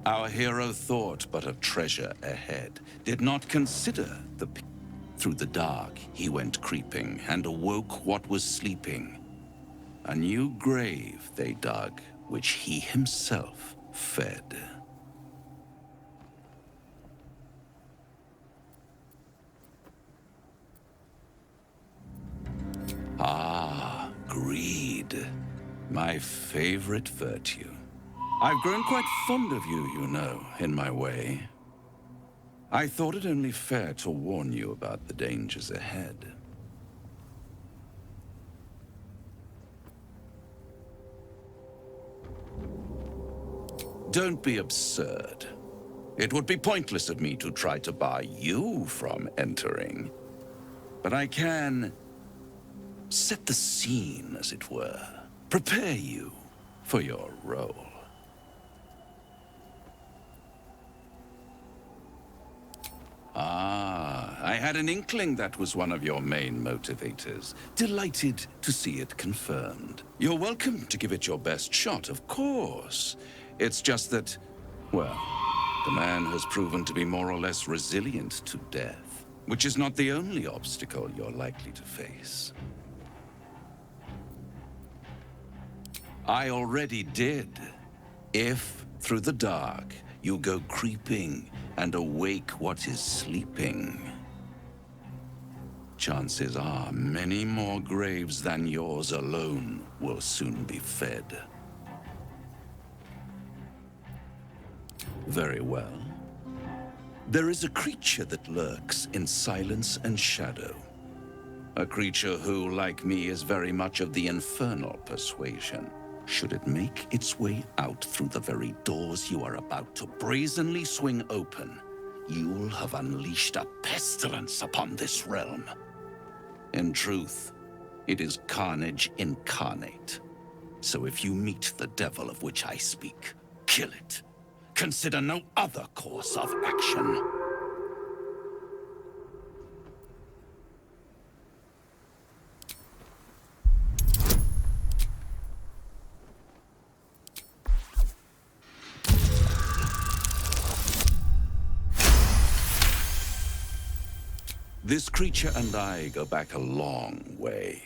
Our hero thought but of treasure ahead, did not consider the... Through the dark he went creeping, and awoke what was sleeping. A new grave they dug, which he himself fed. Ah, greed. My favorite virtue. I've grown quite fond of you, you know, in my way. I thought it only fair to warn you about the dangers ahead. Don't be absurd. It would be pointless of me to try to bar you from entering. But I can set the scene, as it were. Prepare you for your role. Ah, I had an inkling that was one of your main motivators. Delighted to see it confirmed. You're welcome to give it your best shot, of course. It's just that, well, the man has proven to be more or less resilient to death, which is not the only obstacle you're likely to face. I already did. If, through the dark, you go creeping and awake what is sleeping, chances are many more graves than yours alone will soon be fed. Very well. There is a creature that lurks in silence and shadow. A creature who, like me, is very much of the infernal persuasion. Should it make its way out through the very doors you are about to brazenly swing open, you'll have unleashed a pestilence upon this realm. In truth, it is carnage incarnate. So if you meet the devil of which I speak, kill it. Consider no other course of action. This creature and I go back a long way.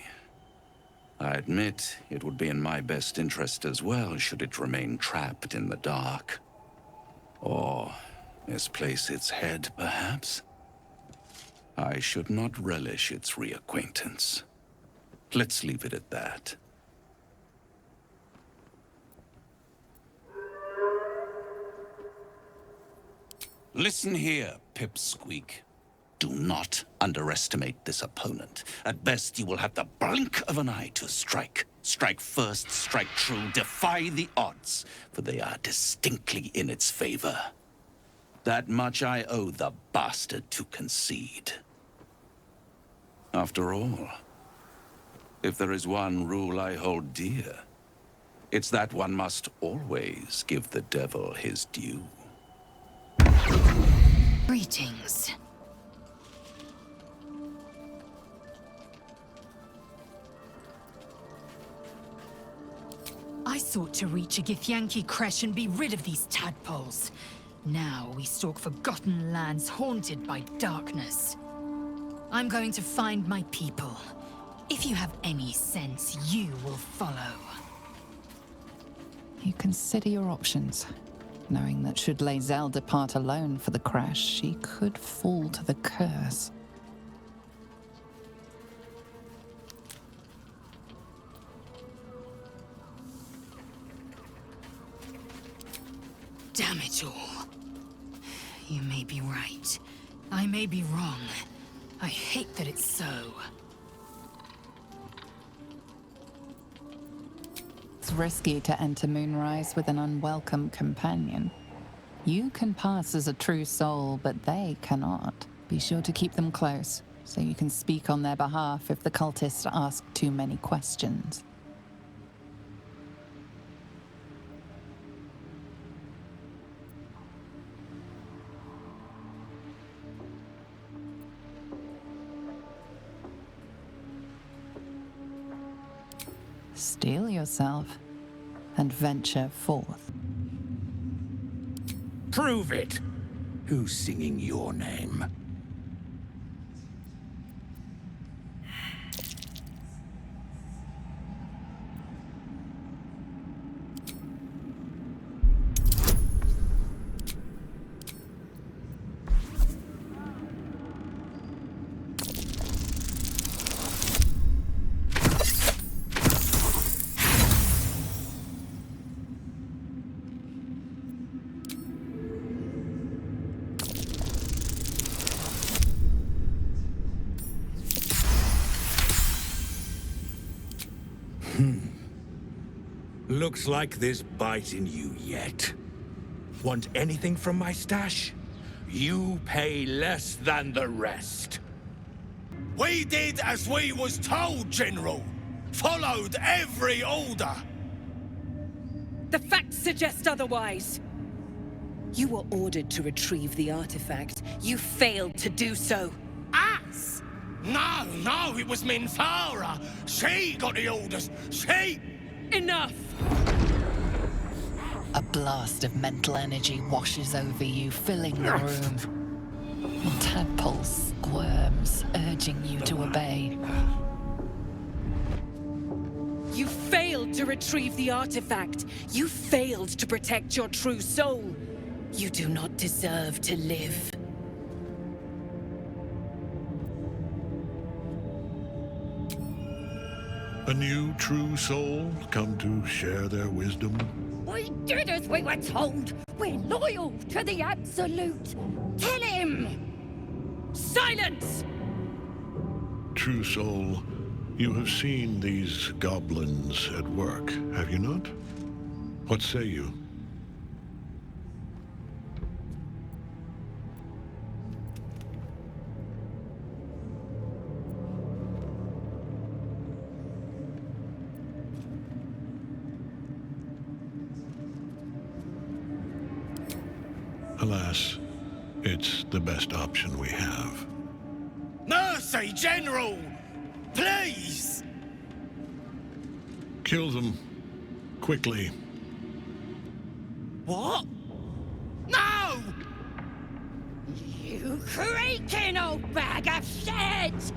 I admit it would be in my best interest as well should it remain trapped in the dark. Or misplace its head, perhaps? I should not relish its reacquaintance. Let's leave it at that. Listen here, Pipsqueak. Do not underestimate this opponent. At best, you will have the blink of an eye to strike. Strike first, strike true, defy the odds, for they are distinctly in its favor. That much I owe the bastard to concede. After all, if there is one rule I hold dear, it's that one must always give the devil his due. Greetings. I sought to reach a Githyanki creche and be rid of these tadpoles. Now we stalk forgotten lands haunted by darkness. I'm going to find my people. If you have any sense, you will follow. You consider your options, knowing that should Lae'zel depart alone for the crash, she could fall to the curse. Damn it all. You may be right. I may be wrong. I hate that it's so. It's risky to enter Moonrise with an unwelcome companion. You can pass as a true soul, but they cannot. Be sure to keep them close, so you can speak on their behalf if the cultists ask too many questions. Steel yourself and venture forth. Prove it! Who's singing your name? Looks like there's bite in you yet. Want anything from my stash? You pay less than the rest. We did as we was told, General. Followed every order. The facts suggest otherwise. You were ordered to retrieve the artifact. You failed to do so. Us? No, it was Minthara. She got the orders. She... Enough! A blast of mental energy washes over you, filling the room. Your tadpole squirms, urging you to obey. You failed to retrieve the artifact. You failed to protect your true soul. You do not deserve to live. A new true soul come to share their wisdom? We did as we were told. We're loyal to the Absolute. Kill him! Silence! True soul, you have seen these goblins at work, have you not? What say you? Alas, it's the best option we have. Mercy, General! Please! Kill them. Quickly. What? No! You creaking old bag of shit!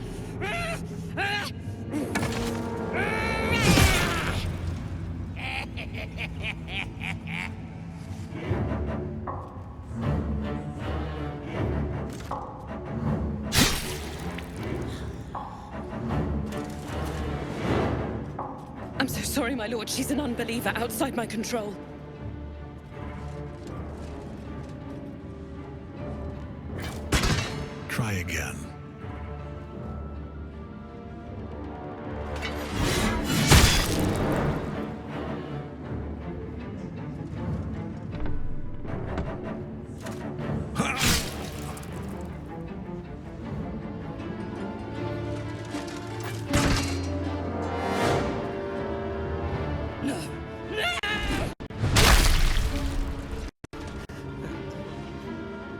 I'm so sorry, my lord. She's an unbeliever outside my control. Try again.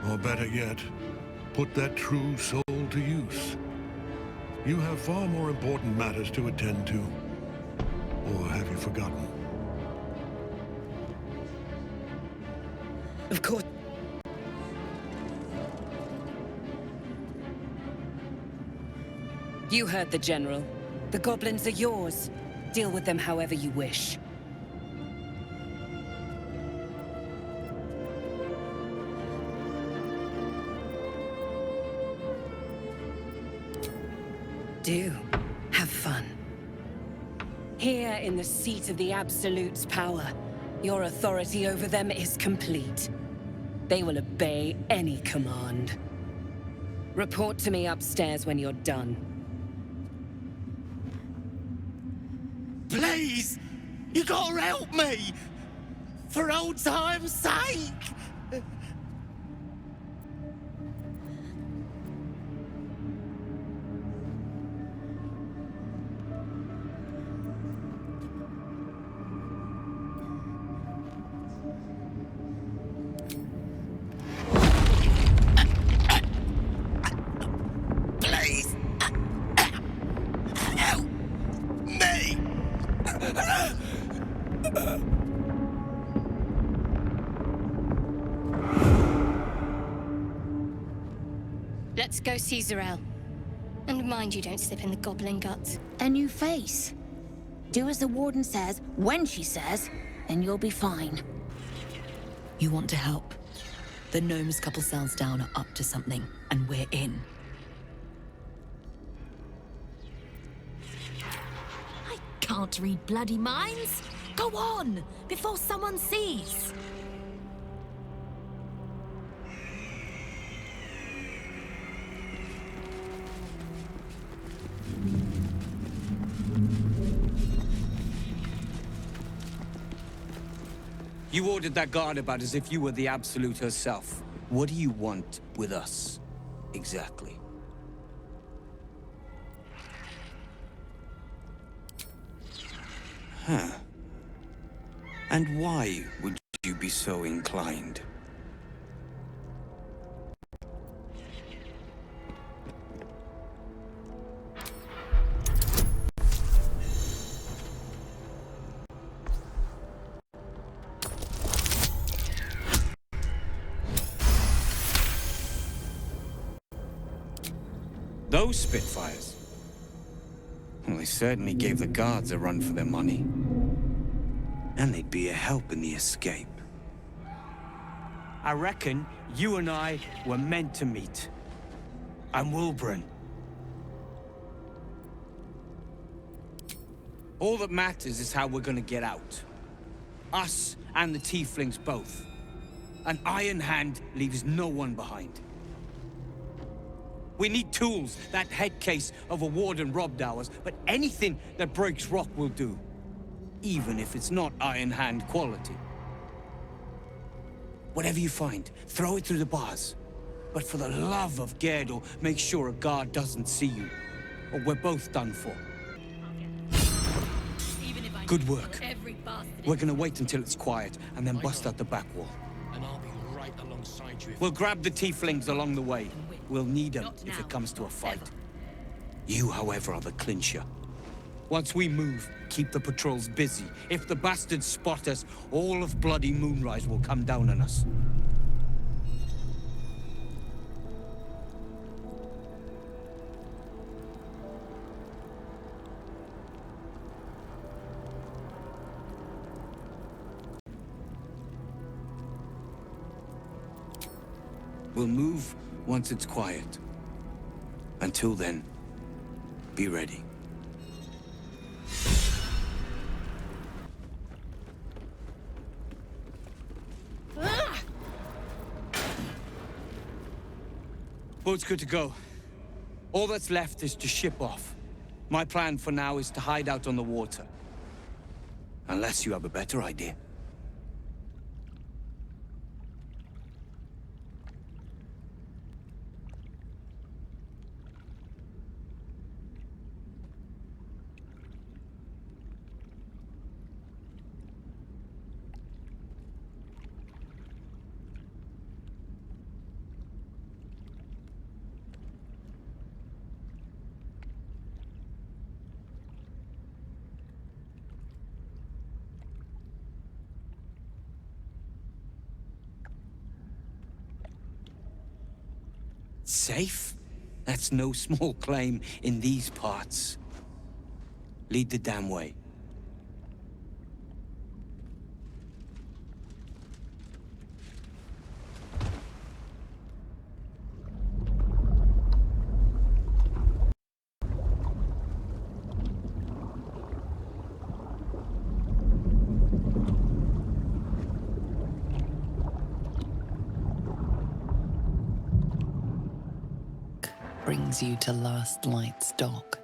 Or better yet, put that true soul to use. You have far more important matters to attend to. Or have you forgotten? Of course. You heard the General. The goblins are yours. Deal with them however you wish. Do. Have fun. Here in the seat of the Absolute's power, your authority over them is complete. They will obey any command. Report to me upstairs when you're done. Please! You gotta help me! For old time's sake! Please! Help me! Go see Zarel. And mind you don't slip in the goblin guts. A new face. Do as the warden says, when she says, and you'll be fine. You want to help? The gnomes couple cells down are up to something, and we're in. I can't read bloody minds. Go on, before someone sees. You ordered that guard about as if you were the Absolute herself. What do you want with us, exactly? Huh. And why would you be so inclined? Those Spitfires? Well, they certainly gave the guards a run for their money. And they'd be a help in the escape. I reckon you and I were meant to meet. I'm Wilburn. All that matters is how we're gonna get out. Us and the Tieflings both. An iron hand leaves no one behind. We need tools. That head case of a warden robbed ours, but anything that breaks rock will do. Even if it's not Iron Hand quality. Whatever you find, throw it through the bars. But for the love of Guerrero, make sure a guard doesn't see you, or we're both done for. Good work. We're gonna wait until it's quiet, and then bust out the back wall. And I'll be right alongside you. We'll grab the Tieflings along the way. We'll need them if it comes to a fight. You, however, are the clincher. Once we move, keep the patrols busy. If the bastards spot us, all of bloody Moonrise will come down on us. We'll move once it's quiet. Until then, be ready. Boat's good to go. All that's left is to ship off. My plan for now is to hide out on the water. Unless you have a better idea. Safe? That's no small claim in these parts. Lead the damn way. Brings you to Last Light's dock.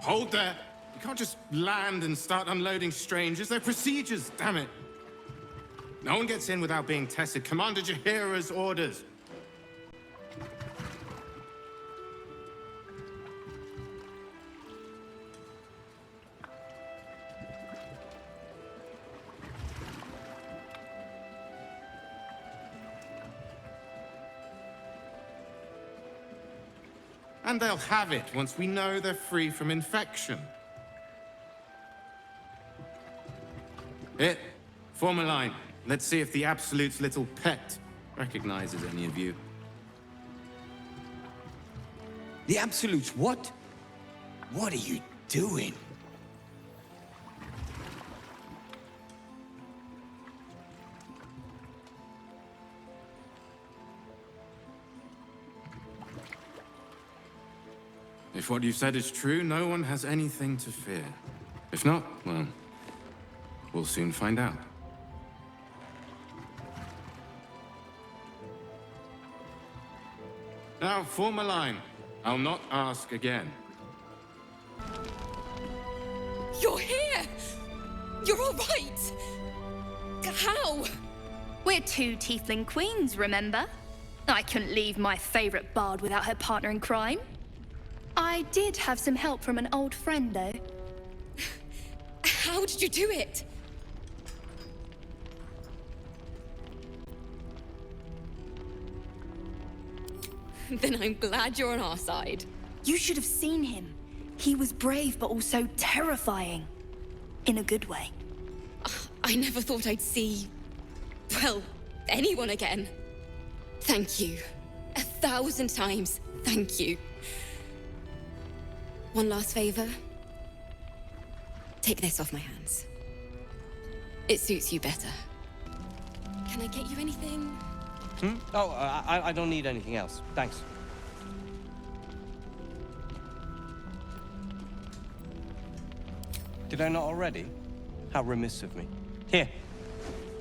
Hold there! You can't just land and start unloading strangers. They're procedures, damn it! No one gets in without being tested. Commander Guerrero's orders. And they'll have it once we know they're free from infection. Form a line. Let's see if the Absolute's little pet recognizes any of you. The Absolute's what? What are you doing? If what you've said is true, no one has anything to fear. If not, well, we'll soon find out. Now, form a line. I'll not ask again. You're here! You're all right! How? We're two tiefling queens, remember? I couldn't leave my favorite bard without her partner in crime. I did have some help from an old friend, though. How did you do it? Then I'm glad you're on our side. You should have seen him. He was brave, but also terrifying. In a good way. I never thought I'd see... well, anyone again. Thank you. 1,000 times, thank you. One last favor. Take this off my hands. It suits you better. Can I get you anything? Oh, I don't need anything else. Thanks. Did I not already? How remiss of me. Here.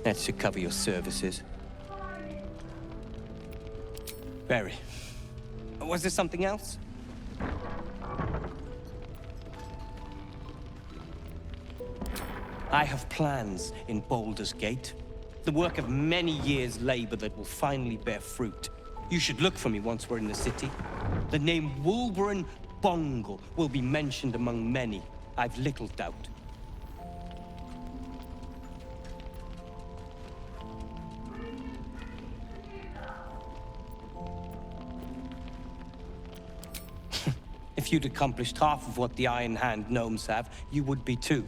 That should cover your services. Very. Was there something else? I have plans in Baldur's Gate. The work of many years' labor that will finally bear fruit. You should look for me once we're in the city. The name Wulbren Bongle will be mentioned among many. I've little doubt. If you'd accomplished half of what the Iron Hand gnomes have, you would be too.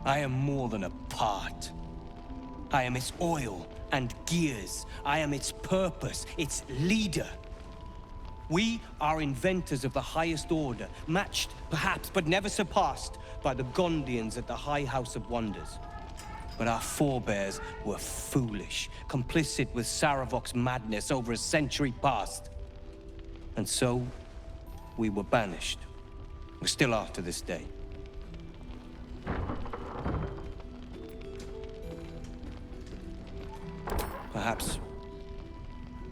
I am more than a part. I am its oil and gears. I am its purpose, its leader. We are inventors of the highest order, matched, perhaps, but never surpassed by the Gondians at the High House of Wonders. But our forebears were foolish, complicit with Saravok's madness over a century past. And so, we were banished. We still are to this day. Perhaps.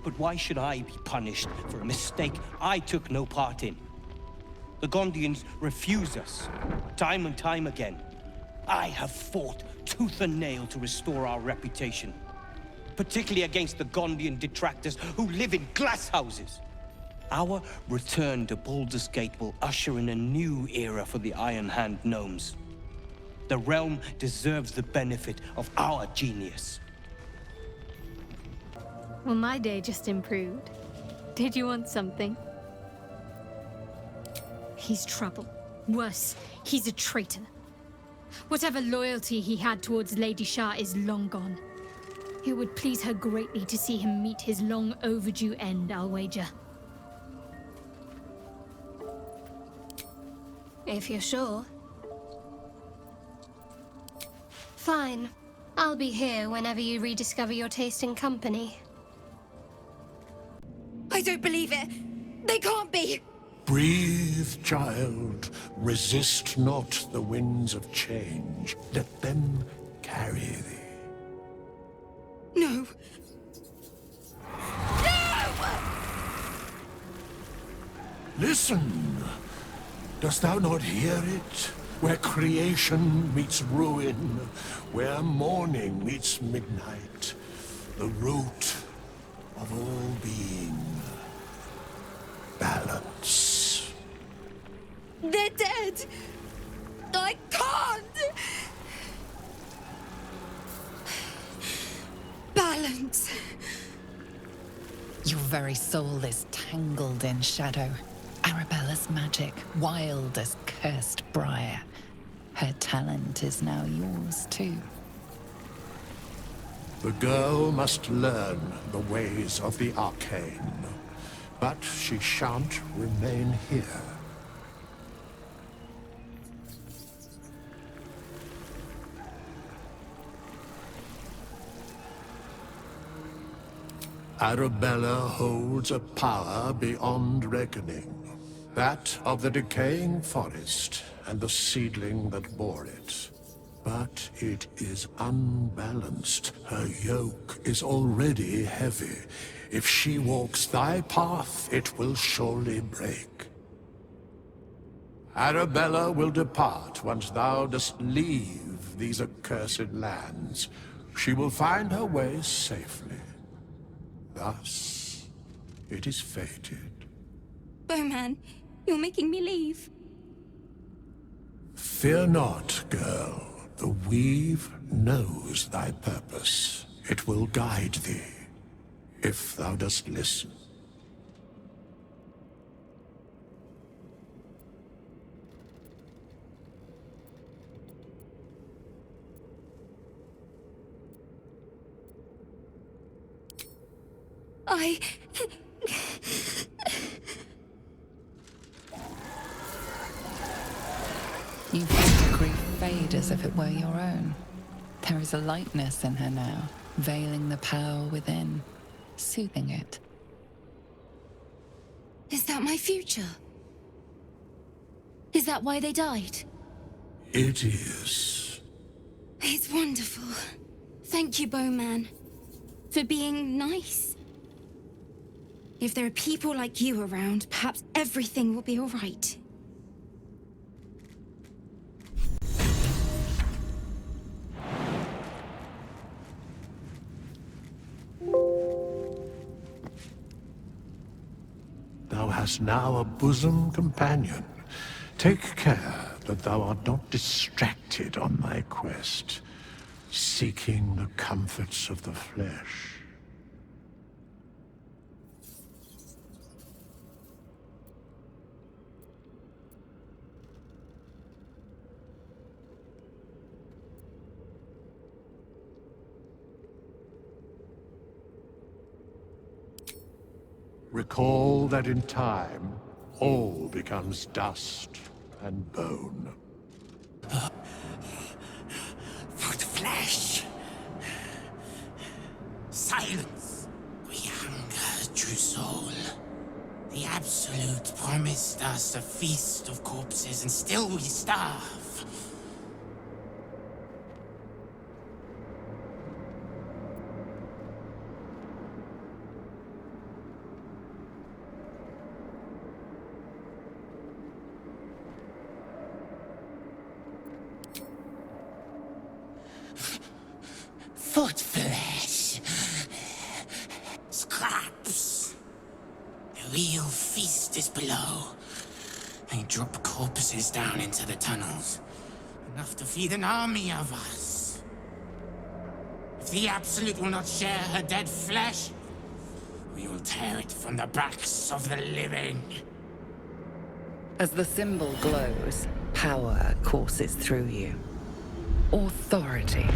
But why should I be punished for a mistake I took no part in? The Gondians refuse us, time and time again. I have fought tooth and nail to restore our reputation, particularly against the Gondian detractors who live in glass houses. Our return to Baldur's Gate will usher in a new era for the Iron Hand gnomes. The realm deserves the benefit of our genius. Well, my day just improved. Did you want something? He's trouble. Worse, he's a traitor. Whatever loyalty he had towards Lady Shah is long gone. It would please her greatly to see him meet his long overdue end, I'll wager. If you're sure. Fine. I'll be here whenever you rediscover your taste in company. I don't believe it! They can't be! Breathe, child. Resist not the winds of change. Let them carry thee. No. Listen. Dost thou not hear it? Where creation meets ruin, where morning meets midnight, the root of all being. Balance. They're dead! I can't! Balance. Your very soul is tangled in shadow. Arabella's magic, wild as cursed briar. Her talent is now yours, too. The girl must learn the ways of the arcane, but she shan't remain here. Arabella holds a power beyond reckoning, that of the decaying forest and the seedling that bore it. But it is unbalanced. Her yoke is already heavy. If she walks thy path, it will surely break. Arabella will depart once thou dost leave these accursed lands. She will find her way safely. Thus, it is fated. Bowman, you're making me leave. Fear not, girl. The weave knows thy purpose. It will guide thee, if thou dost listen. You feel the grief fade as if it were your own. There is a lightness in her now, veiling the power within, soothing it. Is that my future? Is that why they died? It is. It's wonderful. Thank you, Bowman, for being nice. If there are people like you around, perhaps everything will be all right. Thou hast now a bosom companion. Take care that thou art not distracted on thy quest, seeking the comforts of the flesh. Recall that in time, all becomes dust and bone. For the flesh. Silence. We hunger, true soul. The Absolute promised us a feast of corpses, and still we starve. Foot flesh. Scraps. The real feast is below. They drop corpses down into the tunnels. Enough to feed an army of us. If the Absolute will not share her dead flesh, we will tear it from the backs of the living. As the symbol glows, power courses through you. Authority.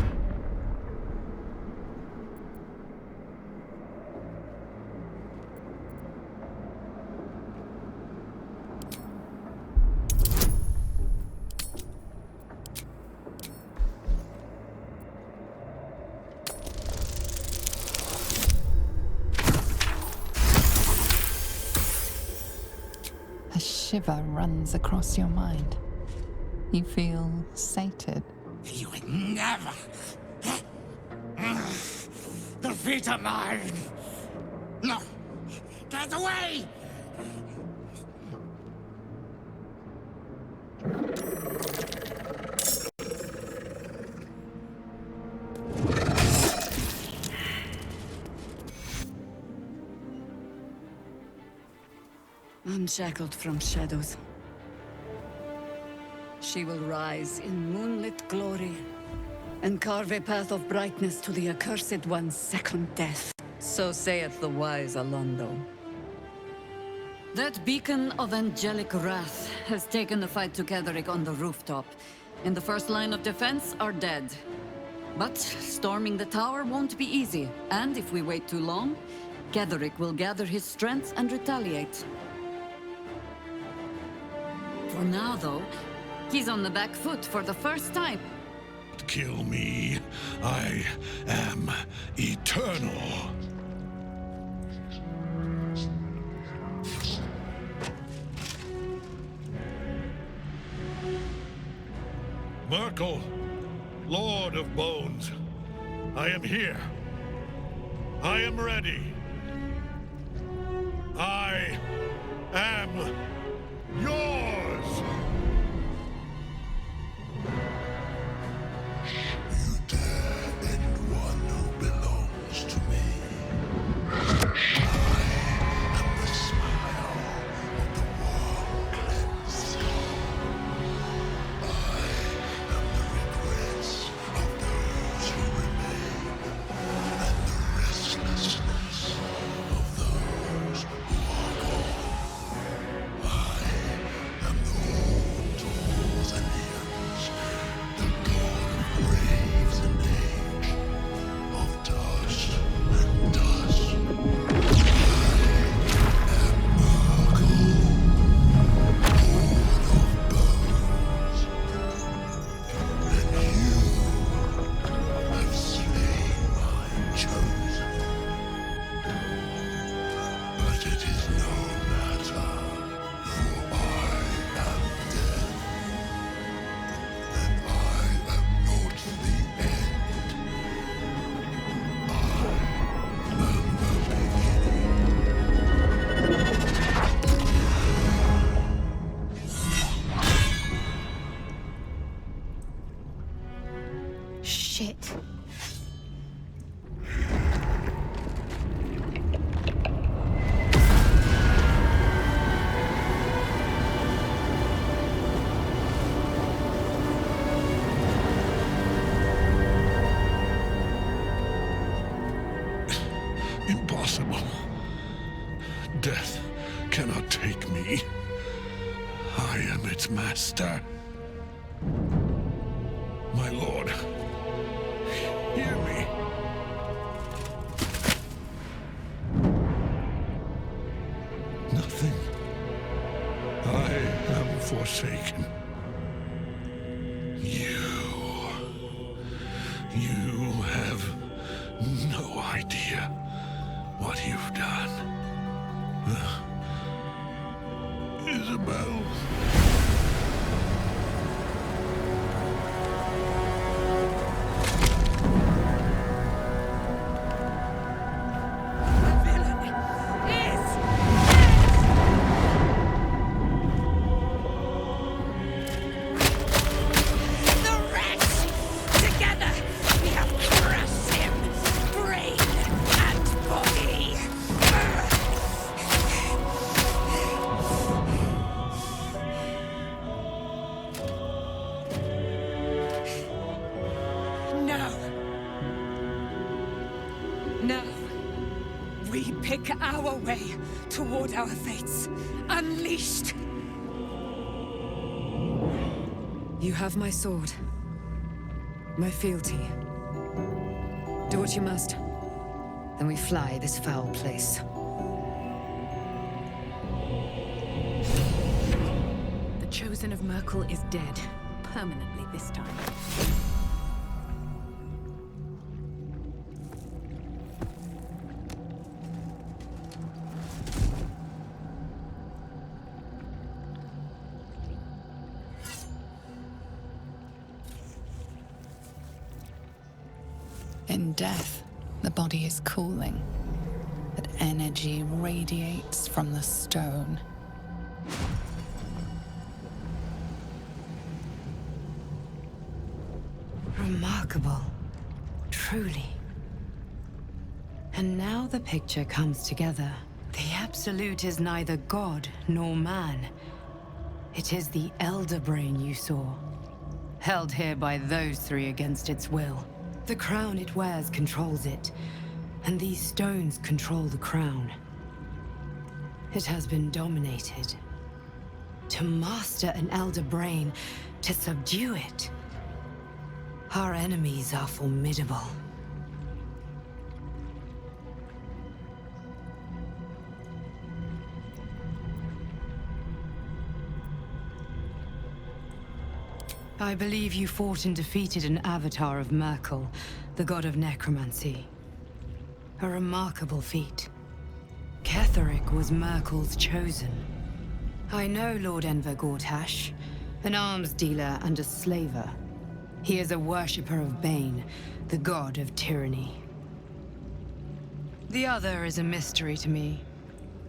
A shiver runs across your mind. You feel sated. You would never defeat a mine. No, get away! Unshackled from shadows, she will rise in moonlit glory and carve a path of brightness to the Accursed One's second death. So saith the wise Alondo. That beacon of angelic wrath has taken the fight to Ketheric on the rooftop, in the first line of defense are dead. But storming the tower won't be easy, and if we wait too long, Getherick will gather his strength and retaliate. For now, though, he's on the back foot for the first time. Kill me. I am eternal. Myrkul, Lord of Bones, I am here. I am ready. I am yours! You dare end one who belongs to me. I am the smile of the world cleansed. I am the regrets of those who remain, and the restlessness of those who are gone. I am the home to all the names, the god of graves and age, of dust and dust. I am Myrkul, Lord of Bones, and you have slain my chosen. But it is no matter, for I am dead, and I am not the end. I am the beginning. Shit. Impossible. Death cannot take me. I am its master. My lord, hear me. Nothing. I am forsaken. You have no idea what you've done. Isabel. No. We pick our way toward our fates. Unleashed! You have my sword. My fealty. Do what you must. Then we fly this foul place. The Chosen of Myrkul is dead. Permanently this time. In death, the body is cooling, but energy radiates from the stone. Remarkable. Truly. And now the picture comes together. The Absolute is neither god nor man. It is the Elder Brain you saw, held here by those three against its will. The crown it wears controls it, and these stones control the crown. It has been dominated. To master an Elder Brain, to subdue it. Our enemies are formidable. I believe you fought and defeated an avatar of Myrkul, the god of necromancy. A remarkable feat. Ketheric was Myrkul's chosen. I know Lord Enver Gortash, an arms dealer and a slaver. He is a worshipper of Bane, the god of tyranny. The other is a mystery to me,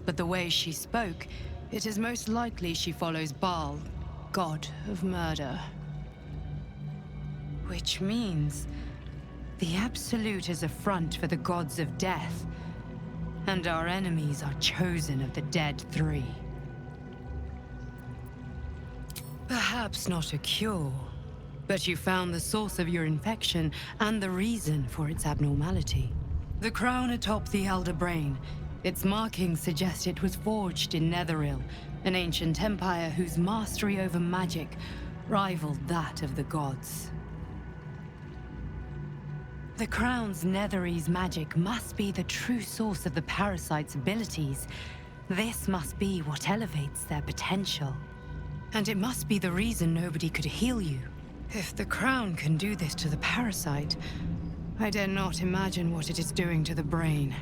but the way she spoke, it is most likely she follows Baal, god of murder. Which means the Absolute is a front for the gods of death, and our enemies are chosen of the dead three. Perhaps not a cure, but you found the source of your infection and the reason for its abnormality. The crown atop the Elder Brain, its markings suggest it was forged in Netheril, an ancient empire whose mastery over magic rivaled that of the gods. The Crown's Netherese magic must be the true source of the parasite's abilities. This must be what elevates their potential. And it must be the reason nobody could heal you. If the Crown can do this to the parasite, I dare not imagine what it is doing to the brain.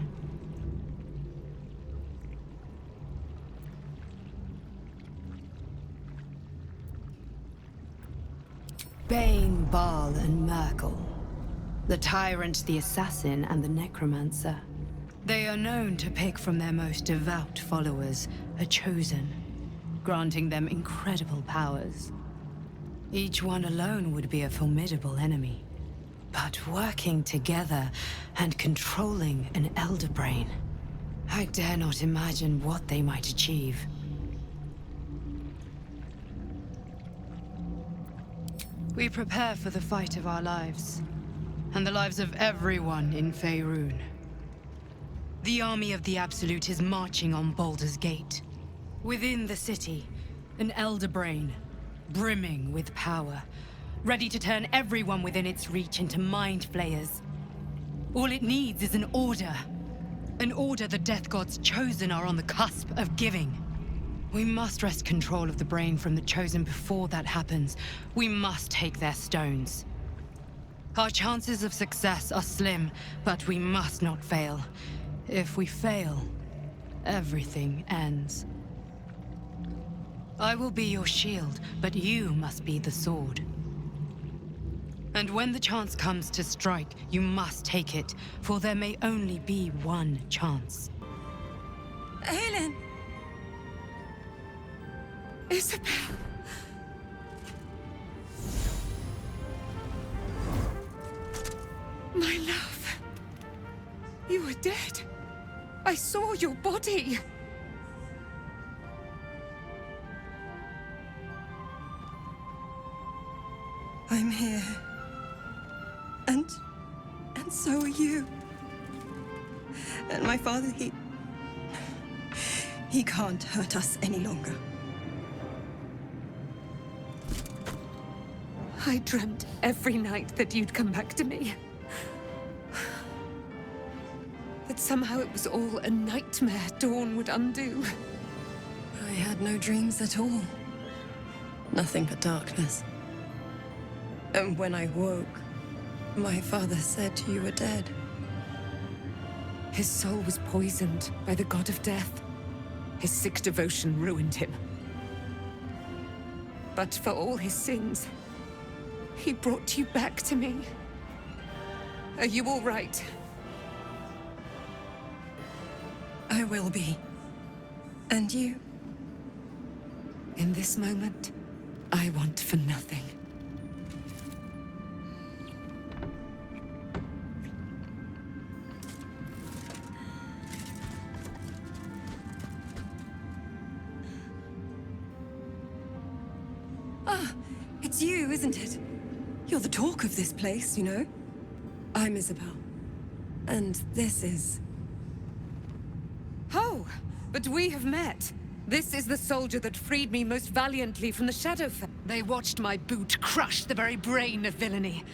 Bane, Baal, and Myrkul. The Tyrant, the Assassin, and the Necromancer. They are known to pick from their most devout followers a chosen, granting them incredible powers. Each one alone would be a formidable enemy. But working together and controlling an Elder Brain, I dare not imagine what they might achieve. We prepare for the fight of our lives, and the lives of everyone in Faerûn. The army of the Absolute is marching on Baldur's Gate. Within the city, an Elder Brain, brimming with power, ready to turn everyone within its reach into mind flayers. All it needs is an order. An order the Death God's chosen are on the cusp of giving. We must wrest control of the brain from the chosen before that happens. We must take their stones. Our chances of success are slim, but we must not fail. If we fail, everything ends. I will be your shield, but you must be the sword. And when the chance comes to strike, you must take it, for there may only be one chance. Helen! Isabel! My love! You were dead. I saw your body. I'm here. And so are you. And my father, he can't hurt us any longer. I dreamt every night that you'd come back to me. That somehow it was all a nightmare Dawn would undo. I had no dreams at all. Nothing but darkness. And when I woke, my father said you were dead. His soul was poisoned by the god of death. His sick devotion ruined him. But for all his sins, he brought you back to me. Are you all right? I will be. And you? In this moment, I want for nothing. It's you, isn't it? You're the talk of this place, you know? I'm Isabel. And this is... Oh, but we have met. This is the soldier that freed me most valiantly from the Shadowfell. They watched my boot crush the very brain of villainy,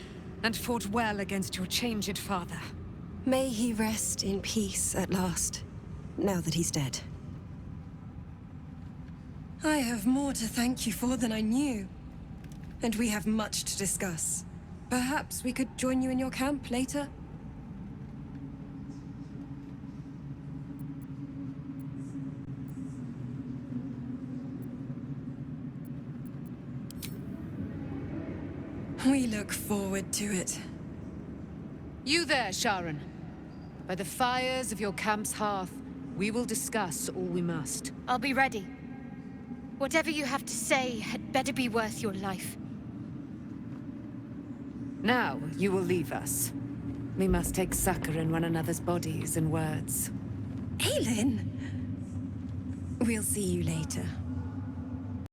and fought well against your changed father. May he rest in peace at last, now that he's dead. I have more to thank you for than I knew. And we have much to discuss. Perhaps we could join you in your camp later? We look forward to it. You there, Sharon. By the fires of your camp's hearth, we will discuss all we must. I'll be ready. Whatever you have to say had better be worth your life. Now, you will leave us. We must take succor in one another's bodies and words. Aelin! We'll see you later.